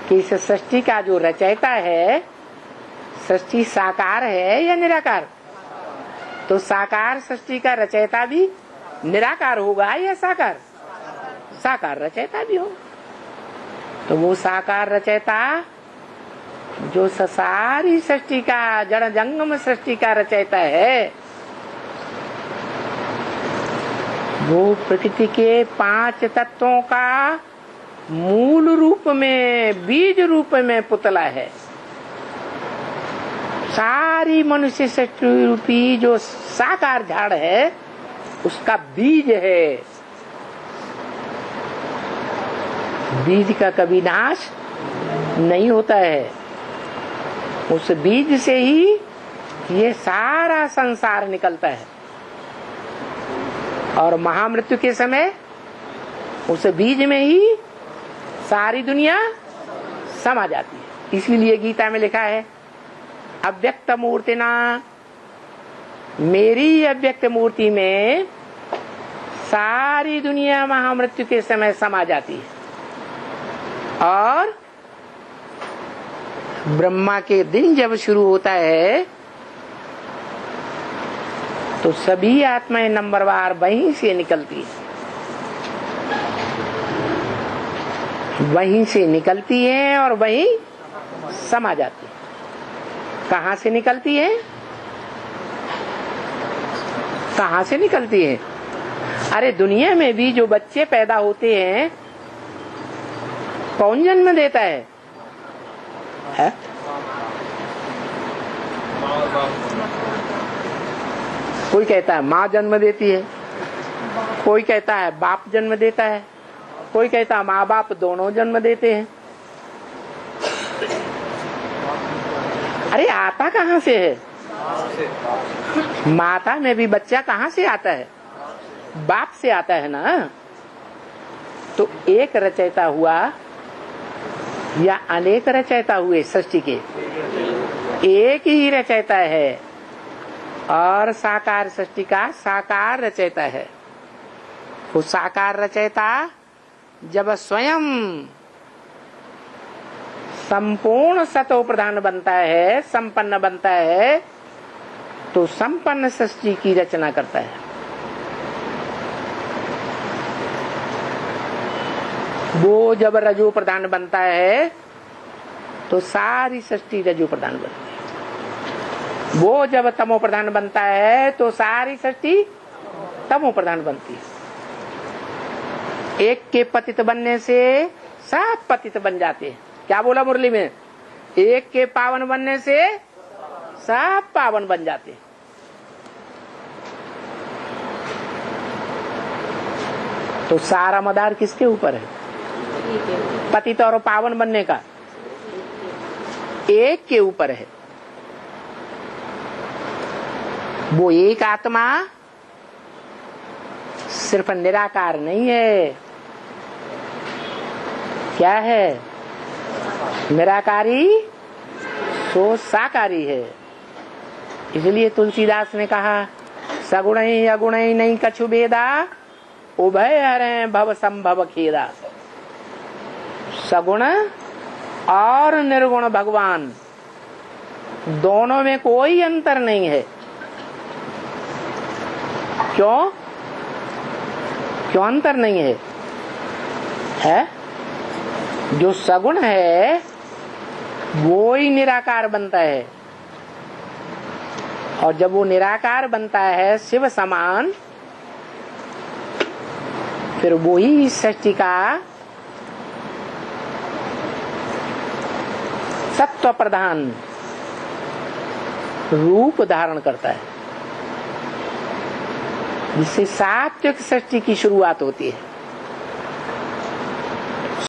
कि इस सृष्टि का जो रचयिता है, सृष्टि साकार है या निराकार? तो साकार सृष्टि का रचयिता भी निराकार होगा या साकार? साकार रचयिता भी हो। तो वो साकार रचयिता जो सारी सृष्टि का, जड़ जंगम सृष्टि का रचयिता है, वो प्रकृति के 5 तत्वों का मूल रूप में, बीज रूप में पुतला है। सारी मनुष्य सृष्टि रूपी जो साकार झाड़ है उसका बीज है। बीज का कभी नाश नहीं होता है। उस बीज से ही ये सारा संसार निकलता है और महामृत्यु के समय उस बीज में ही सारी दुनिया समा जाती है। इसीलिए गीता में लिखा है, अव्यक्त मूर्तिना, मेरी अव्यक्त मूर्ति में सारी दुनिया महामृत्यु के समय समा जाती है। और ब्रह्मा के दिन जब शुरू होता है तो सभी आत्माएं नंबरवार वहीं से निकलती है, वहीं से निकलती है और वहीं समा जाती है। कहाँ से निकलती है? कहाँ से निकलती है? अरे दुनिया में भी जो बच्चे पैदा होते हैं, कौन जन्म देता है? कोई कहता है माँ जन्म देती है, कोई कहता है बाप जन्म देता है, कोई कहता है माँ बाप दोनों जन्म देते हैं। अरे आता कहाँ से है? माता में भी बच्चा कहाँ से आता है? बाप से आता है ना। तो एक रचयिता हुआ या अनेक रचयिता हुए सृष्टि के? एक ही रचयिता है और साकार सृष्टि का साकार रचयिता है। वो साकार रचयिता जब स्वयं संपूर्ण सतो प्रधान बनता है, संपन्न बनता है, तो संपन्न सृष्टि की रचना करता है। वो जब रजो प्रधान बनता है तो सारी सृष्टि रजो प्रधान बनती है। वो जब तमो प्रधान बनता है तो सारी सृष्टि तमो प्रधान बनती है। एक के पतित बनने से सब पतित बन जाते हैं। क्या बोला मुरली में? एक के पावन बनने से सब पावन बन जाते हैं। तो सारा मदार किसके ऊपर है? पतित और पावन बनने का एक के ऊपर है। वो एक आत्मा सिर्फ निराकार नहीं है। क्या है? निराकारी सो साकारी है। इसलिए तुलसीदास ने कहा, सगुण ही अगुण ही नहीं कछु भेदा, उभय हरे भव संभव खेदा। सगुण और निर्गुण भगवान दोनों में कोई अंतर नहीं है। क्यों? क्यों अंतर नहीं है? है? जो सगुण है वो ही निराकार बनता है, और जब वो निराकार बनता है शिव समान, फिर वो ही सृष्टि का सत्व प्रधान रूप धारण करता है, जिससे सात्विक सृष्टि की शुरुआत होती है।